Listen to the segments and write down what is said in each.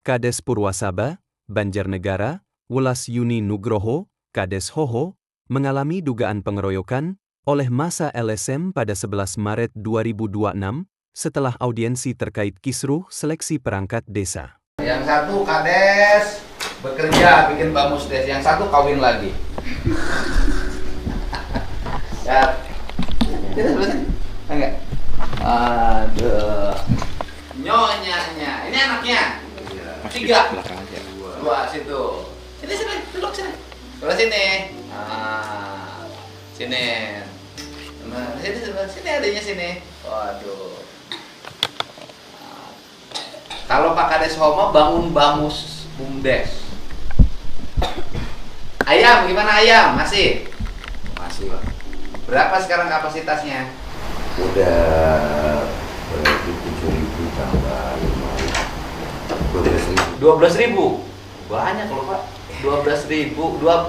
Kades Purwasaba, Banjarnegara, Wulas Yuni Nugroho, Kades Hoho, mengalami dugaan pengeroyokan oleh massa LSM pada 11 Maret 2026 setelah audiensi terkait kisruh seleksi perangkat desa. Yang satu Kades bekerja bikin bamusdes, yang satu kawin lagi. Ya, kita selesai? Enggak. Aduh. Nyonyanya, ini anaknya. 3. Dua situ. Sini, duduk sini. Sebelah sini. Sini. Nah, sini adanya sini. Waduh. Kalau Pak Kades Homo bangun bamus bumdes. Ayam gimana ayam? Masih? Masih, Pak. Berapa sekarang kapasitasnya? Udah berarti 7.000 tambah 5.000. 12.000. Banyak loh, Pak. 12.000.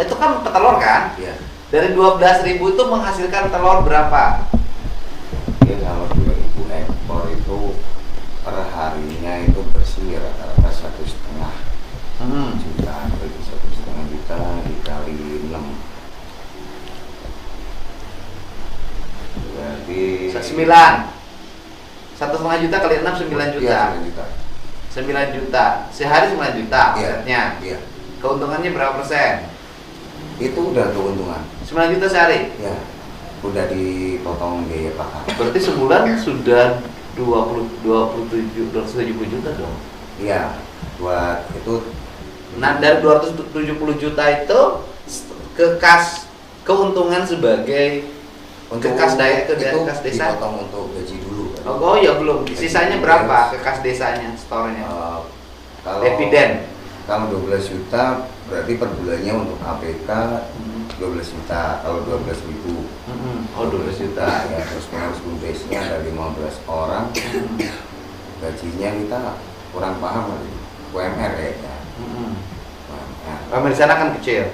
Itu kan petelur kan? Iya. Dari 12.000 itu menghasilkan telur berapa? Ya kalau 2.000 ekor itu per harinya itu bersih rata-rata 1,5 juta. Berarti 1,5 juta dikali 6. Berarti 9. 1,5 juta kali 6 9 juta. Iya, 9 juta. 9 juta. Sehari 9 juta omsetnya. Iya. Keuntungannya berapa persen? Itu udah keuntungan. 9 juta sehari. Ya. Udah dipotong biaya pakan. Berarti sebulan sudah 270 juta dong. Iya. Buat itu. Nah, dari 270 juta itu ke kas keuntungan sebagai Untuk kas daya ke itu kas desa. dipotong untuk gaji dulu. Oh ya belum. Sisanya berapa ke kas desanya store-nya? Kalau Dividen. Kalau 12 juta berarti per bulannya untuk APK 12 juta. Kalau 12.000. Oh 12 juta. Ya, terus pengurus bumdesnya ada 15 orang. Gajinya kita kurang paham lagi. UMR kayaknya. UMR. Kamar di sana kan kecil.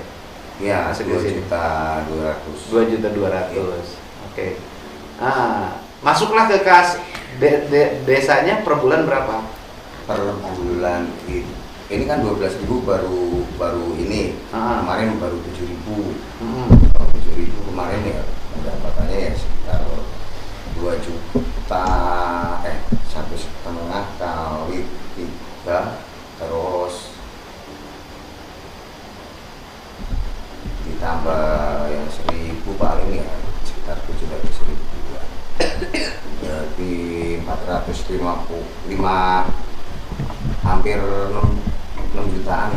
Iya, Masih di 2 sini. juta 200. 2.200.000. Oke. Masuklah ke kas desanya per bulan berapa? Per bulan ini kan 12.000 baru ini. Kemarin baru 7.000. Kalau 7.000 kemarin ya pendapatannya ya sekitar 2 juta 1,5 kali 3 terus ditambah yang 1.000 paling ya sekitar 700.000-an. Berarti 455 hampir 6 jutaan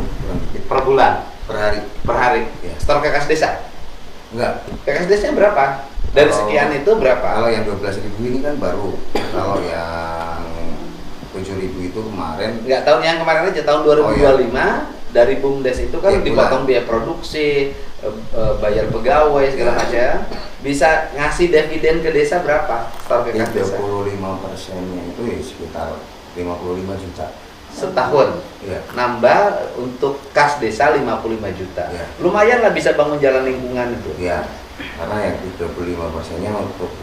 Per bulan? per hari. Per hari? Ya. Store ke kas desa? Enggak. Ke kas desanya berapa? Dari sekian itu berapa? Kalau yang 12.000 ini kan baru. Kalau yang 7.000 itu kemarin. Enggak, tahun yang kemarin aja tahun 2025 dari BUMDes itu kan Iya, dipotong biaya produksi, bayar pegawai segala macam. Bisa ngasih dividen ke desa berapa? Store ke kas desa? 35%-nya itu ya sekitar 55 juta. Setahun. Iya. Nambah untuk kas desa 55 juta. Iya. Lumayan lah bisa bangun jalan lingkungan itu. Iya. Karena yang 35%-nya untuk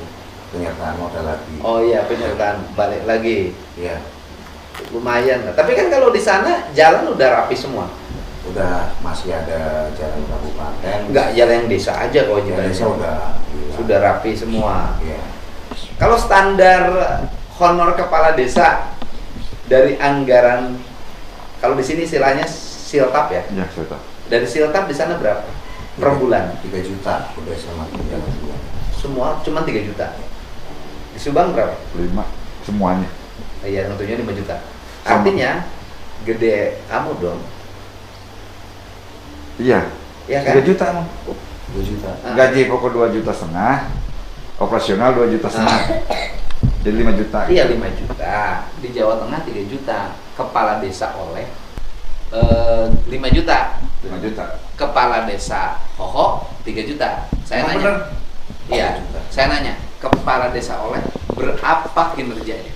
penyertaan modal lagi. Oh iya, penyertaan balik lagi. Iya. Lumayan lah. Tapi kan kalau di sana jalan udah rapi semua. Udah masih ada jalan kabupaten. Enggak, jalan yang desa aja kalau Jalan jalan desa udah sudah rapi semua. Iya. Kalau standar honor kepala desa dari anggaran, kalau di sini istilahnya siltap ya? Ya, saya tahu. Dari siltap di sana berapa? Per bulan? 3 juta udah sama jalan juga. Semua cuma 3 juta. Di Subang berapa? 5 semuanya. Iya, tentunya 5 juta. Artinya gede kamu dong. Iya. Iya kan? 3 juta emang. 2 juta. Gaji pokok 2,5 juta, operasional 2,5 juta. Jadi 5 juta. Iya, 5 juta. Di Jawa Tengah 3 juta. Kepala desa oleh 5 juta. 5 juta. Kepala desa Hoho 3 juta. Saya Emang nanya. bener? Iya, 3 juta. saya nanya. Kepala desa oleh berapa kinerjanya?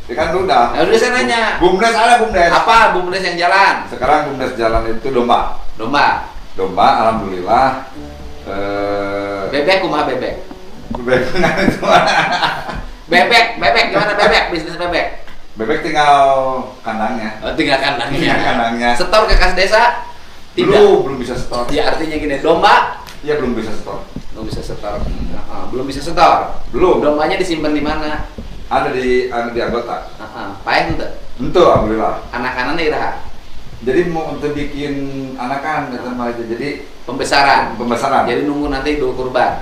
Ya kan udah. Nah, udah saya nanya. Bumdes ada bumdes. Apa BUMDes yang jalan? Sekarang bumdes jalan itu domba. Domba. Domba, alhamdulillah. Bebek kumaha bebek? Bebek itu. Bebek gimana bebek? Bisnis bebek. Bebek tinggal kandangnya. Oh, tinggal kandangnya. Tinggal kandangnya. Setor ke kas desa? Tidak. Belum bisa setor. Ya artinya gini, domba? Iya belum bisa setor. Belum bisa setor. Belum bisa setor. Belum. Dombanya disimpan di mana? Ada di anggota. Paeh itu. Itu alhamdulillah. Anak-anaknya iraha. Jadi mau untuk bikin anakan kata Malaysia. Jadi Pembesaran. Jadi Jadi nunggu nanti Idul Kurban.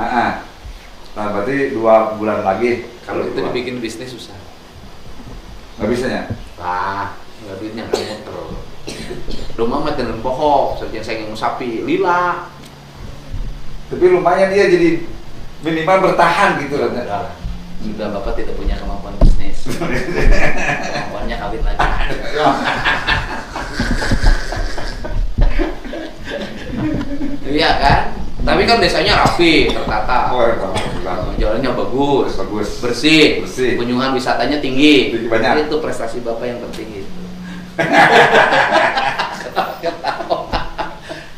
nah berarti 2 bulan lagi. Kalau itu keluar. dibikin bisnis susah. Nggak bisa ya? Nggak duitnya nggak muter. Domba mah tenan pohon, saking sengeng sapi, lila. Tapi lumayan dia jadi minimal bertahan gitu loh. Sudah Bapak tidak punya kemampuan bisnis. Kemampuannya kawin lagi. Iya kan? Tapi kan desanya rapi, tertata. Jalannya bagus, bersih, kunjungan wisatanya tinggi. Banyak. Itu prestasi Bapak yang penting itu.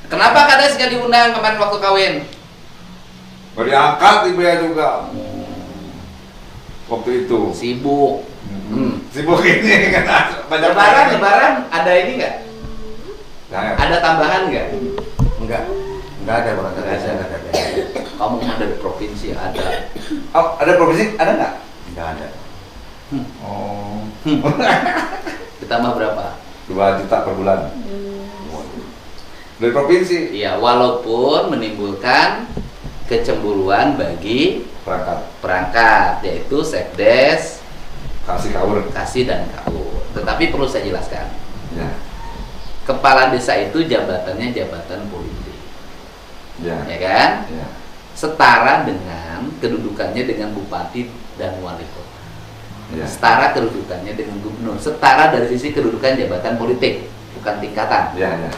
Kenapa Kades gak diundang kemarin waktu kawin? Baru diangkat ibu ya juga. Waktu itu. Sibuk. Sibuk ini kan banyak Lebaran ada ini nggak? Ada tambahan nggak? Enggak ada Bang. Enggak ada. Kamu mah dari provinsi ada. Oh, ada provinsi? Ada nggak? Enggak ada. Oh. Ditambah berapa? 2 juta per bulan. Dari provinsi. Iya, walaupun menimbulkan kecemburuan bagi perangkat, yaitu sekdes, kasih dan kaur. Tetapi perlu saya jelaskan. Ya. Kepala desa itu jabatannya jabatan politik. Ya. Ya kan? Ya. Setara dengan kedudukannya dengan bupati dan wali kota. Ya. Setara kedudukannya dengan gubernur. Setara dari sisi kedudukan jabatan politik, bukan tingkatan. Ya, ya.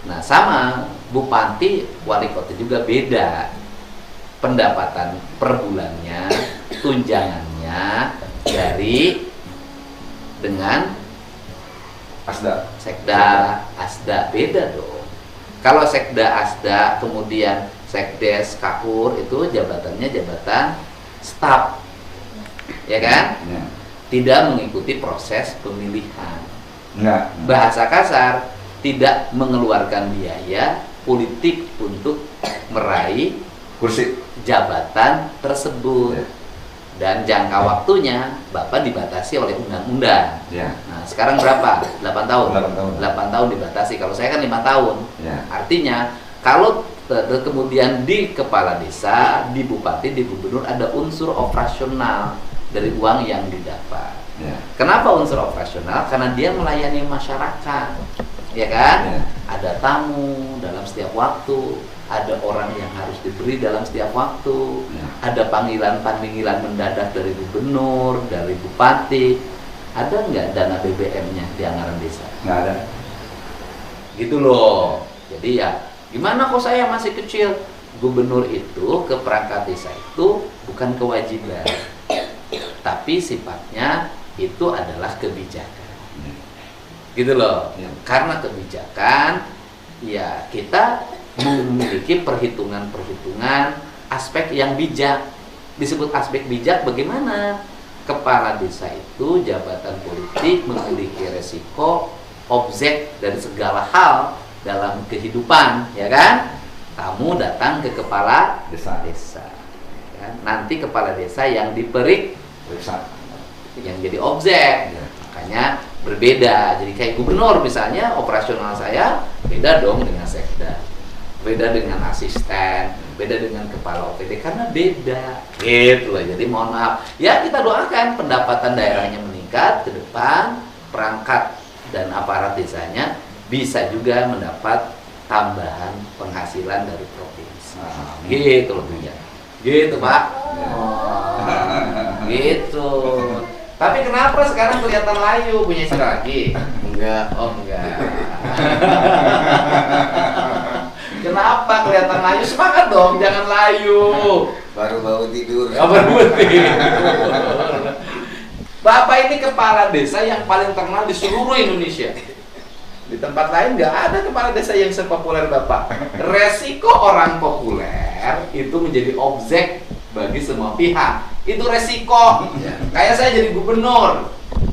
Nah, sama bupati, wali kota juga beda. Pendapatan per bulannya, tunjangannya dari dengan sekda, asda beda dong. Kalau sekda, asda, kemudian sekdes, kakur itu jabatannya jabatan staf, ya kan? Ya. Tidak mengikuti proses pemilihan. Enggak. Bahasa kasar, tidak mengeluarkan biaya politik untuk meraih Kursi. jabatan tersebut. Ya. Dan jangka waktunya Bapak dibatasi oleh undang-undang. Ya. Nah, sekarang berapa? 8 tahun. 8 tahun. 8 tahun dibatasi. Kalau saya kan 5 tahun. Ya. Artinya kalau kemudian di kepala desa, di bupati, di gubernur ada unsur operasional dari uang yang didapat. Ya. Kenapa unsur operasional? Karena dia melayani masyarakat, ya kan? Ya. Ada tamu dalam setiap waktu, ada orang yang harus diberi dalam setiap waktu, Ya. ada panggilan-panggilan mendadak dari gubernur, dari bupati. Ada nggak dana BBM-nya di anggaran desa? Nggak ada. Gitu loh. Jadi ya, gimana kok saya masih kecil? Gubernur itu ke perangkat desa itu bukan kewajiban, tapi sifatnya itu adalah kebijakan. Gitu loh. Ya. Karena kebijakan, ya kita memiliki perhitungan-perhitungan aspek yang bijak. Disebut aspek bijak bagaimana? Kepala desa itu jabatan politik, memiliki resiko, objek dari segala hal dalam kehidupan, ya kan? Kamu datang ke kepala Desa. ya kan? Nanti kepala desa yang Periksa. yang jadi objek. Ya. Makanya berbeda. Jadi kayak gubernur misalnya, operasional saya beda dong dengan sekda, beda dengan asisten, beda dengan kepala OPD karena beda. Gitu loh. Jadi mohon maaf. Ya kita doakan pendapatan daerahnya meningkat ke depan, perangkat dan aparat desanya bisa juga mendapat tambahan penghasilan dari provinsi. Gitu loh ya. Gitu Pak. Gitu. Tapi kenapa sekarang kelihatan layu? Punya istri lagi? Enggak. Oh enggak. Kenapa kelihatan layu? Semangat dong, jangan layu. Baru bangun tidur. Bapak ini kepala desa yang paling terkenal di seluruh Indonesia. Di tempat lain nggak ada kepala desa yang sepopuler Bapak. Resiko orang populer itu menjadi objek bagi semua pihak. Itu resiko. Kayak saya jadi gubernur,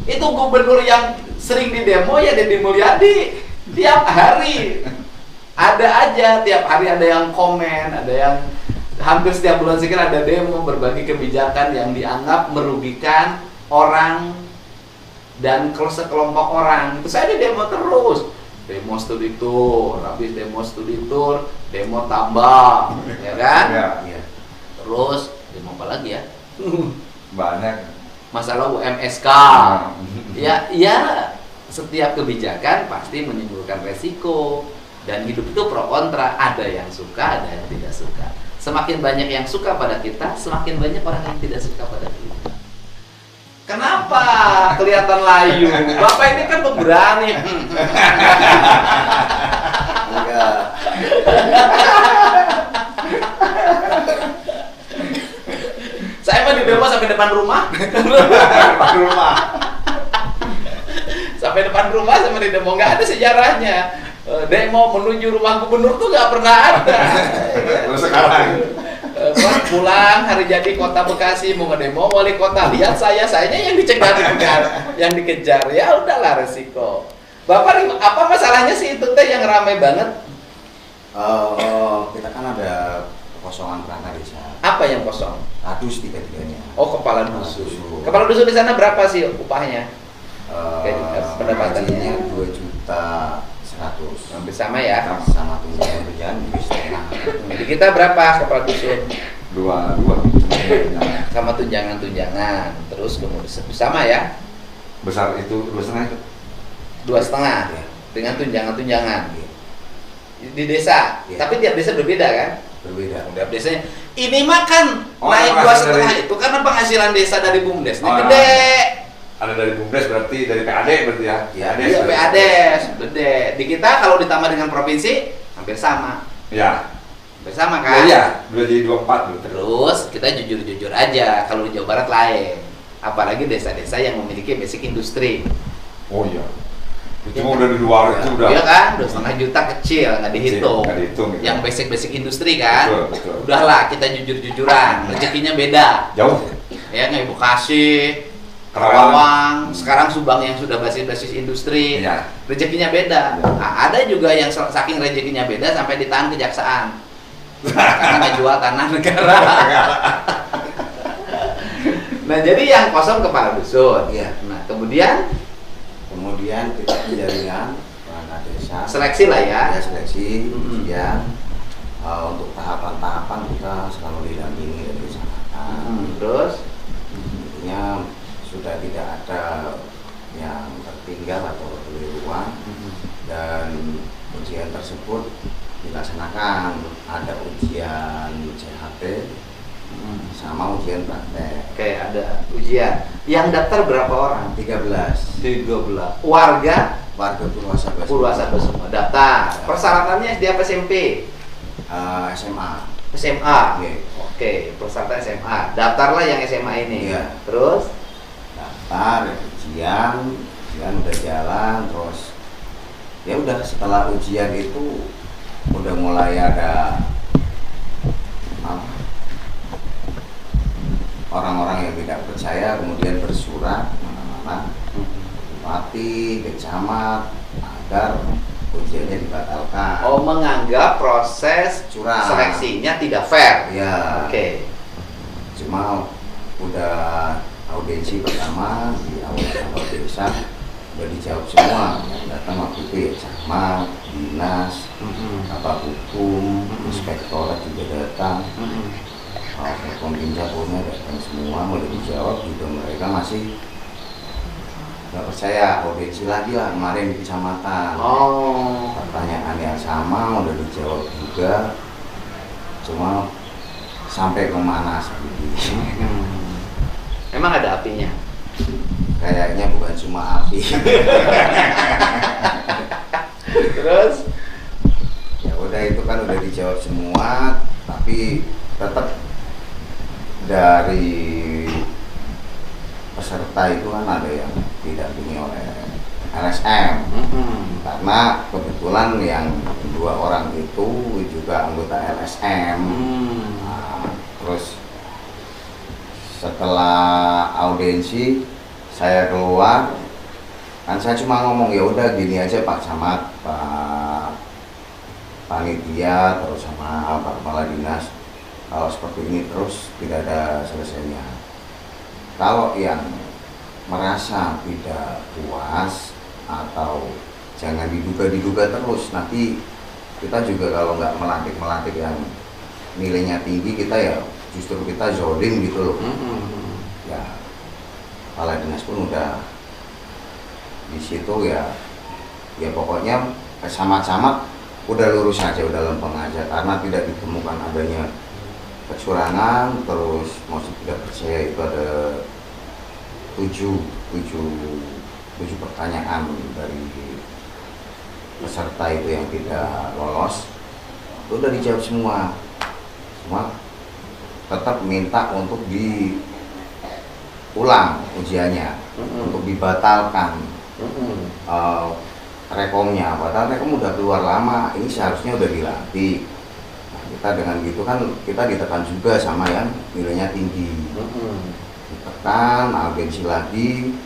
Itu gubernur yang sering di demo ya Deddy Mulyadi. Tiap hari ada aja, tiap hari ada yang komen, ada yang hampir setiap bulan sekali ada demo berbagi kebijakan yang dianggap merugikan orang dan sekelompok orang. Itu saya di demo terus. Demo studi tour, habis demo studi tour, demo tambang, ya kan? Iya. Terus demo apa lagi ya? Banyak. Masalah UMSK. Ya, setiap kebijakan pasti menimbulkan resiko, dan hidup itu pro kontra, ada yang suka, ada yang tidak suka. Semakin banyak yang suka pada kita, semakin banyak orang yang tidak suka pada kita. Kenapa kelihatan layu? Bapak ini kan pemberani. Enggak. Saya mah di demo sampai depan rumah. Depan rumah. Sampai depan rumah sama di demo, nggak ada sejarahnya. Demo menuju rumah gubernur tuh nggak pernah ada. Terus sekarang Pulang hari jadi kota Bekasi mau ngedemo wali kota, lihat sayanya yang yang dikejar, ya udahlah resiko. Bapak apa masalahnya sih itu teh yang ramai banget? Kita kan ada kekosongan perangkat desa. Apa yang kosong? Status tiga-tiganya. Oh, kepala dusun. Kepala dusun di sana berapa sih upahnya? Pendapatannya 2.100.000. hampir sama ya. Sama tunjangan 2,5. Jadi kita berapa kepala dusun? dua. Sama tunjangan. Terus kemudian sama ya? Besar itu 2,5 itu. 2,5 Ya. dengan tunjangan di desa. Ya. Tapi tiap desa berbeda kan? Berbeda. Tiap desanya. Ini makan Oh, naik penghasilan 2,5 dari- itu karena penghasilan desa dari BUMDes ini Oh, gede. Ada dari BUMDes berarti dari PAD berarti ya. Iya, Iya, PADes gede. Di kita kalau ditambah dengan provinsi hampir sama. Ya. Hampir sama kan? Iya, dua jadi 24 berarti. Terus kita jujur-jujur aja, kalau di Jawa Barat lain. Apalagi desa-desa yang memiliki basic industri. Oh iya. Itu mah udah di luar itu udah. Iya kan? 2,5 juta kecil, nggak dihitung. Nggak dihitung, gitu. Yang basic industri kan? Betul. Udahlah, kita jujur-jujuran. Rezekinya beda. Jauh. Ya, kayak Bekasi, Karawang. Karawang, sekarang Subang yang sudah basis industri. Iya. Rezekinya beda. Iya. Nah, ada juga yang saking rezekinya beda sampai ditahan kejaksaan. Karena nggak jual tanah negara. Nah, jadi yang kosong kepala dusun. Iya. Nah, kemudian Kita penjaringan perangkat desa. seleksi lah ya. Ya, seleksi. Mm-mm. Kemudian untuk tahapan-tahapan kita selalu didampingi dari kecamatan. Terus Intinya sudah tidak ada yang tertinggal atau keliruan, dan ujian tersebut dilaksanakan. Ada ujian CHT sama ujian praktek. Oke, ada ujian. Yang daftar berapa orang? 13 Warga warga Purwasabasa. Purwasabasa semua daftar. Persyaratannya SD apa SMP? SMA. SMA. Oke. Oke, persyaratan SMA. Daftarlah yang SMA ini. Iya. Terus Daftar, ujian udah jalan, terus ya udah setelah ujian itu udah mulai ada apa, orang-orang yang tidak percaya kemudian bersurat mana-mana bupati, ke camat agar ujiannya dibatalkan. oh, menganggap proses Curang. seleksinya tidak fair. Ya. Oke. Cuma udah audiensi pertama di awal desa udah dijawab semua. Yang datang waktu itu ya camat, dinas, apa hukum, inspektorat juga datang, Forkompinda datang semua, udah dijawab juga. Mereka masih nggak percaya. Audiensi lagi lah kemarin di kecamatan. Oh. Pertanyaan yang sama udah dijawab juga, cuma sampai memanas begini. Emang ada apinya? Kayaknya bukan cuma api. Terus Ya udah, itu kan udah dijawab semua, tapi tetap dari peserta itu kan ada yang didampingi oleh LSM. Karena kebetulan yang 2 orang itu juga anggota LSM. Nah, terus setelah audiensi saya keluar, kan saya cuma ngomong ya udah gini aja Pak Camat, Pak Panitia, terus sama Pak Kepala Dinas, kalau seperti ini terus tidak ada selesainya. Kalau yang merasa tidak puas atau jangan diduga terus, nanti kita juga kalau nggak melantik yang nilainya tinggi, kita ya justru kita zolim gitu loh. Ya Kepala Dinas pun udah di situ ya pokoknya sama camat udah lurus aja, udah lempeng aja, karena tidak ditemukan adanya kecurangan. Terus mosi tidak percaya itu ada 7 pertanyaan dari peserta itu yang tidak lolos, itu udah dijawab semua tetap minta untuk diulang ujiannya, untuk dibatalkan rekomnya, padahal rekom udah keluar lama, ini seharusnya udah dilantik. Nah, kita dengan gitu kan kita ditekan juga sama yang nilainya tinggi, ditekan, agensi lagi.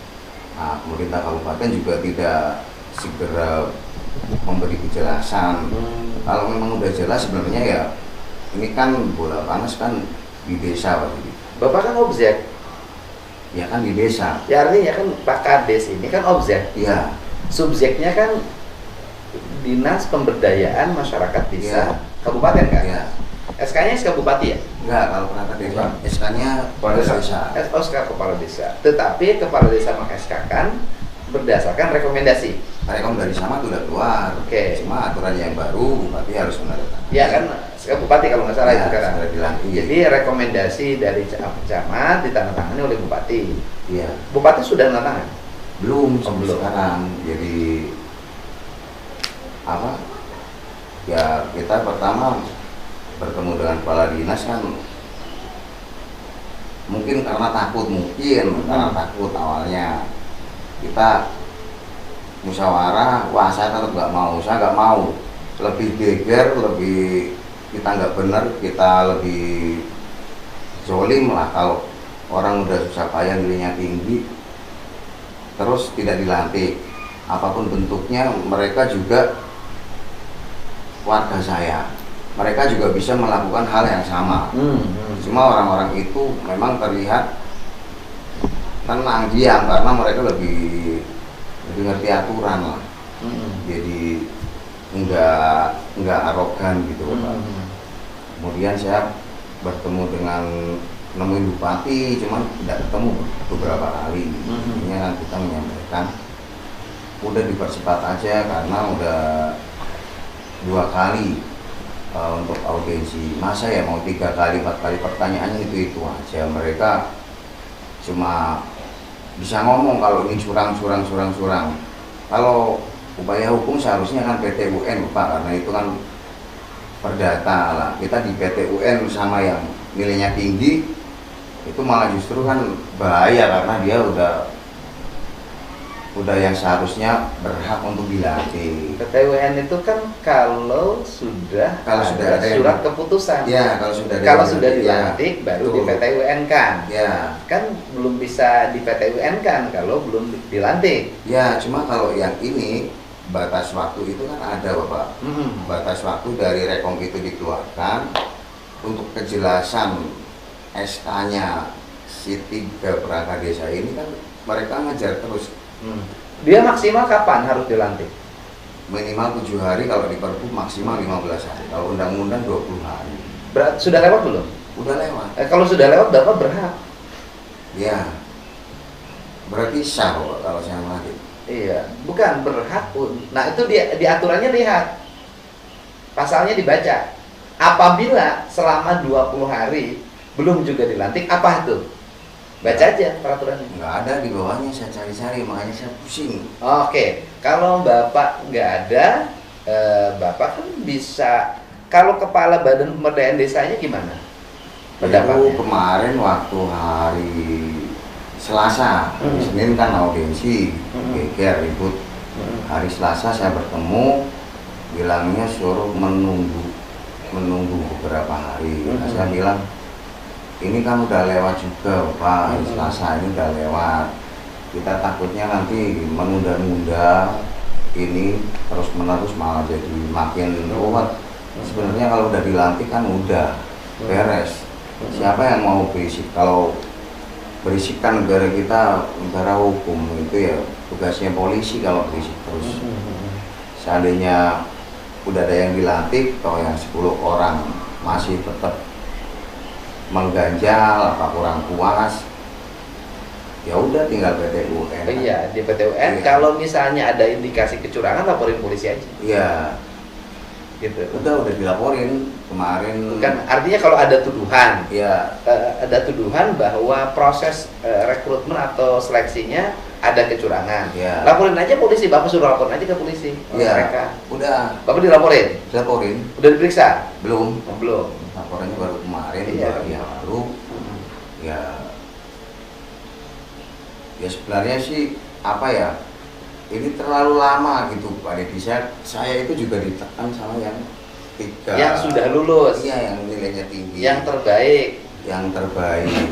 Nah, pemerintah kabupaten juga tidak segera memberi kejelasan. Kalau memang udah jelas sebenarnya ya ini kan bola panas kan di desa Pak. Bapak kan objek. Ya kan di desa. Ya artinya kan Pak Kades ini kan objek. Iya. Subjeknya kan Dinas Pemberdayaan Masyarakat Desa Kabupaten kan? Iya. SK-nya SK Bupati ya? Enggak, kalau perangkat desa, SK-nya kepala desa. SK Kepala Desa. Tetapi Kepala Desa meng-SK-kan berdasarkan rekomendasi. Rekomendasi sama sudah keluar. Oke. Cuma aturan yang baru Bupati harus menandatangani. Ya kan SK Bupati kalau nggak salah Ya, itu kan. sudah dilantik. Jadi rekomendasi dari camat ditandatangani oleh Bupati. Iya. Bupati sudah menandatangani? Belum sampai belum. sekarang. Jadi apa? Ya kita pertama bertemu dengan kepala dinas kan mungkin karena takut, karena takut awalnya kita musyawarah, wah saya tetap saya nggak mau, lebih geger, lebih kita nggak benar, kita lebih zolim lah kalau orang udah susah payah nilainya tinggi terus tidak dilantik apapun bentuknya. Mereka juga warga saya, mereka juga bisa melakukan hal yang sama. Cuma orang-orang itu memang terlihat tenang, diam, karena mereka lebih ngerti aturan lah. Jadi enggak arogan gitu Pak. Kemudian saya bertemu dengan nemuin bupati, cuman tidak ketemu beberapa kali. Ini kan kita menyampaikan udah dipercepat aja karena udah 2 kali untuk audiensi. Masa ya mau 3 kali 4 kali pertanyaannya itu aja. Mereka cuma bisa ngomong kalau ini curang. Kalau upaya hukum seharusnya kan PT UN Pak, karena itu kan perdata lah. Kita di PT UN sama yang nilainya tinggi itu malah justru kan bahaya, karena dia udah yang seharusnya berhak untuk dilatih. PT UN itu kan kalau sudah ada surat keputusan. Ya, kalau sudah dilantik baru di PT UN kan. Ya. Kan belum bisa di PT UN kan kalau belum dilantik. Ya, cuma kalau yang ini batas waktu itu kan ada Bapak. Batas waktu dari rekom itu dikeluarkan untuk kejelasan SK-nya si 3 perangkat desa ini kan mereka ngejar terus. Dia maksimal kapan harus dilantik? Minimal 7 hari, kalau di Perpu maksimal 15 hari. Kalau undang-undang 20 hari. Sudah lewat belum? Udah lewat. Kalau sudah lewat Bapak berhak. Ya. Berarti sah Bapak kalau saya melantik. Iya, bukan berhak pun. Nah, itu di aturannya lihat. Pasalnya dibaca. Apabila selama 20 hari belum juga dilantik, apa itu? Baca aja peraturannya. Nggak ada di bawahnya, saya cari-cari, makanya saya pusing. Oke, kalau Bapak nggak ada, Bapak kan bisa, kalau Kepala Badan Pemberdayaan Desanya gimana? Pendapatnya? Kemarin waktu hari Selasa, Senin kan audiensi, geger ribut. Hari Selasa saya bertemu, bilangnya suruh menunggu beberapa hari. Saya bilang, ini kan udah lewat juga Pak, hari Selasa ini udah lewat. kita takutnya nanti menunda-nunda ini terus menerus malah jadi makin ruwet. Sebenarnya kalau udah dilantik kan udah beres. Siapa yang mau berisik? Kalau berisik kan negara kita negara hukum, itu ya tugasnya polisi kalau berisik terus. Seandainya udah ada yang dilantik, atau yang 10 orang masih tetap mengganjal apa kurang puas, ya udah tinggal PT UN. Iya, di PT UN Iya. kalau misalnya ada indikasi kecurangan laporin polisi aja. Iya, Gitu. udah dilaporin kemarin. Kan artinya kalau ada tuduhan, Iya, ada tuduhan bahwa proses rekrutmen atau seleksinya ada kecurangan. Iya. Laporin aja polisi, Bapak suruh laporin aja ke polisi. iya, Mereka. udah Bapak dilaporin? dilaporin. Udah diperiksa? Belum, Oh, belum. laporannya baru kemarin, Iya. 2 hari yang lalu. Ya, ya sebenarnya sih apa ya? Ini terlalu lama gitu Pak Deddy. Saya itu juga ditekan sama yang 3 Yang sudah lulus. Iya, yang nilainya tinggi. Yang terbaik. Yang terbaik.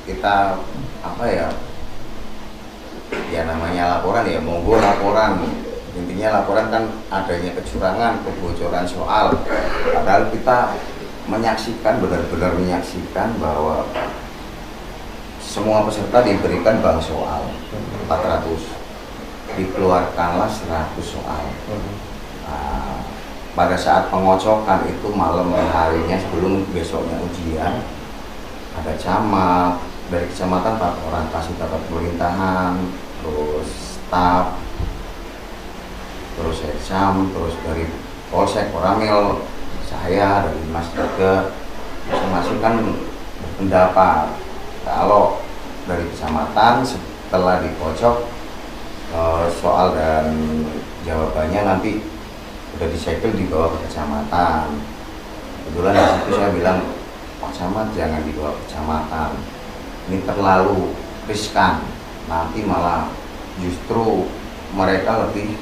Kita apa ya? Ya namanya laporan ya, monggo laporan. Intinya laporan kan adanya kecurangan, kebocoran soal. Padahal kita menyaksikan, benar-benar menyaksikan bahwa semua peserta diberikan bank soal 400, dikeluarkanlah 100 soal. Nah, pada saat pengocokan itu malam harinya sebelum besoknya ujian, ada camat dari kecamatan 4 orang kasih tata pemerintahan, terus staf, terus sekcam, terus dari polsek Koramil, saya dari Mas juga, masing-masing kan berpendapat kalau dari kecamatan setelah dikocok soal dan jawabannya nanti udah disegel dibawa ke kecamatan. Kebetulan di situ saya bilang, Pak Camat jangan dibawa ke kecamatan, ini terlalu riskan, nanti malah justru mereka lebih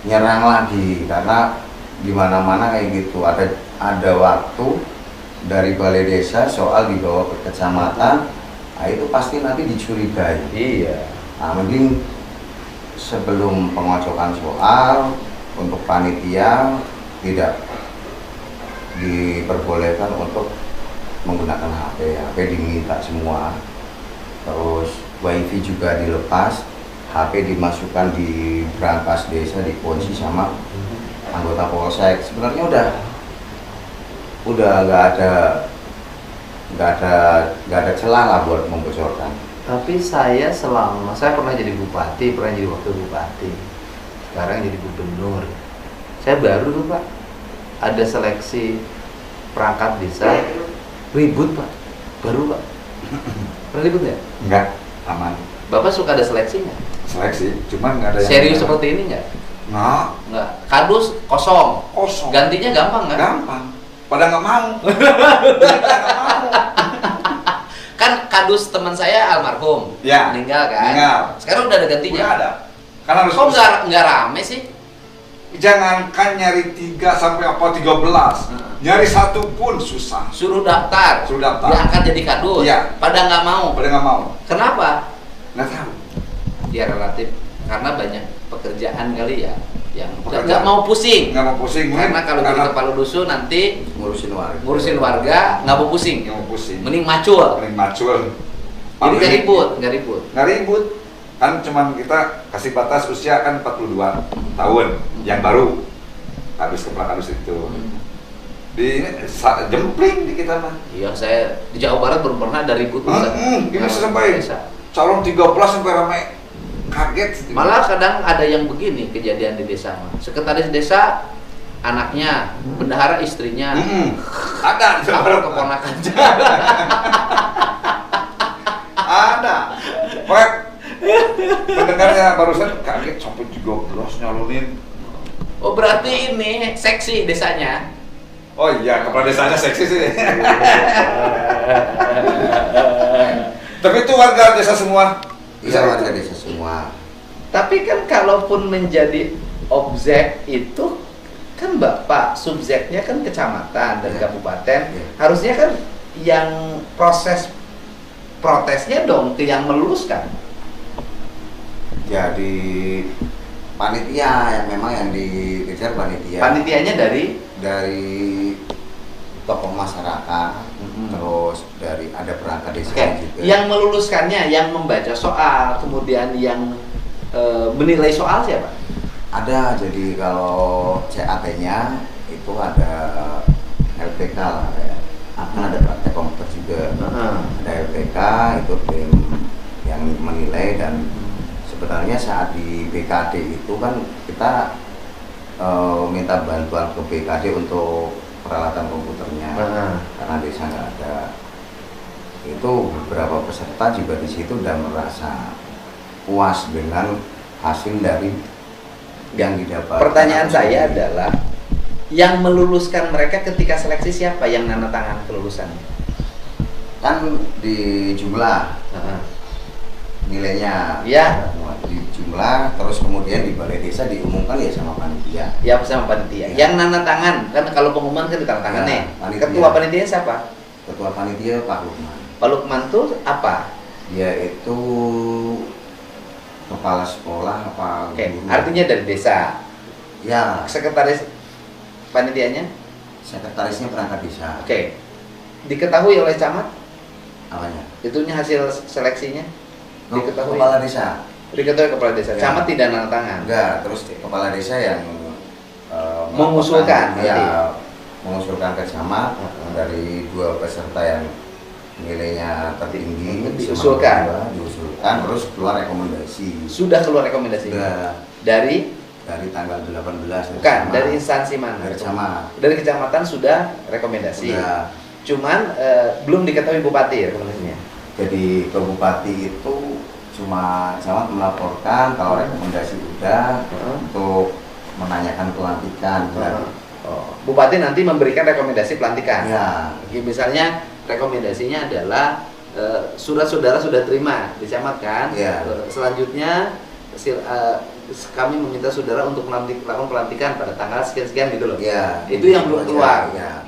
nyerang lagi, karena di mana-mana kayak gitu ada waktu dari balai desa soal dibawa ke kecamatan, nah itu pasti nanti dicurigai. Iya. Nah, mending sebelum pengocokan soal untuk panitia tidak diperbolehkan untuk menggunakan HP diminta semua, terus wifi juga dilepas, HP dimasukkan di brankas desa, dikunci sama anggota polsek. Sebenarnya udah nggak ada celah lah buat membocorkan. Tapi saya pernah jadi bupati, pernah jadi wakil bupati, sekarang jadi gubernur. Saya baru tuh Pak, ada seleksi perangkat desa, ribut Pak, baru Pak. Pernah ribut nggak? Enggak, aman. Bapak suka ada seleksinya? Seleksi, cuman nggak ada yang Serius seperti ini nggak? Nggak, Kadus kosong, kosong. gantinya gampang nggak? Gampang. Pada nggak mau. Mereka nggak mau. Kan kadus teman saya almarhum, Ya, meninggal kan? meninggal. Sekarang udah ada gantinya. Udah ada. Karena harus Kok nggak rame sih? jangankan nyari 3 sampai 13, nyari 1 pun susah. Suruh daftar, diangkat jadi kadus, Iya. pada nggak mau. Pada nggak mau. Kenapa? Nggak tahu. Ya relatif, karena banyak pekerjaan kali ya, yang Pekerjaan. nggak mau pusing. Nggak mau pusing. Karena kalau jadi kepala dusun nanti ngurusin warga nggak mau pusing, nggak mau pusing. mending macul. Paling macul. Jadi nggak ribut, nggak ribut. Nggak ribut. Kan cuman kita kasih batas usia kan 42 tahun yang baru habis kepala kadus itu. Di ini jempling di kita mah. Iya, saya di Jawa Barat belum pernah ada ribut. Ini sampai calon 13 sampai ramai, kaget. Malah kadang ada yang begini kejadian di desa mah. Sekretaris desa anaknya, bendahara istrinya, Ada. apa keponakan. Ada. Pak, pendengarnya barusan kaget sampai 13 nyalonin. Oh berarti ini seksi desanya. Oh iya, kepala desanya seksi sih. Tapi itu warga desa semua. Iya, warga desa semua. Tapi kan kalaupun menjadi objek itu kan Bapak subjeknya kan kecamatan dan kabupaten, harusnya kan yang proses protesnya dong ke yang meluluskan. Jadi panitia yang memang yang dikejar panitia. Panitianya dari tokoh masyarakat, terus dari ada perangkat desa juga. Yang meluluskannya, yang membaca soal, kemudian yang menilai soal siapa? Ada, jadi kalau CAT-nya itu ada LPK lah ya. Akan ada praktek komputer juga. Ada LPK itu tim yang menilai, dan sebenarnya saat di BKD itu kan kita minta bantuan ke BKD untuk peralatan komputernya karena desa nggak ada. Itu beberapa peserta juga di situ udah merasa puas dengan hasil dari yang didapat. Pertanyaan saya adalah, yang meluluskan mereka ketika seleksi siapa yang nanda tangan kelulusan? Kan di jumlah nilainya, ya, di jumlah, terus kemudian di balai desa diumumkan ya sama panitia. Ya, sama panitia. Yang nanda tangan kan kalau pengumuman kan di tangan tangannya. Panitia. Ketua panitia siapa? Ketua panitia Pak Lukman. Pak Lukman tuh apa? Dia itu kepala sekolah apa? Oke, artinya dari desa. Ya. Sekretaris panitianya? Sekretarisnya perangkat desa. Oke. Diketahui oleh camat? Apanya? Itunya hasil seleksinya? Diketahui. Kepala desa. Diketahui kepala desa. Ya. Camat tidak nanda tangan. Enggak, terus kepala desa yang mengusulkan. Ya, mengusulkan ke camat dari 2 peserta yang nilainya tertinggi diusulkan, terus keluar rekomendasi. Sudah keluar rekomendasi? Sudah. Dari tanggal 18. Bukan, dari instansi mana? Dari camat. Dari kecamatan sudah rekomendasi. Sudah. Cuman belum diketahui bupati rekomendasinya. Jadi ke bupati itu cuma camat melaporkan kalau rekomendasi udah untuk menanyakan pelantikan. Bupati nanti memberikan rekomendasi pelantikan. Ya. Misalnya rekomendasinya adalah surat saudara sudah terima di camat kan. Ya. Selanjutnya kami meminta saudara untuk melakukan pelantikan pada tanggal sekian-sekian gitu loh. Ya. Itu yang belum keluar. Ya.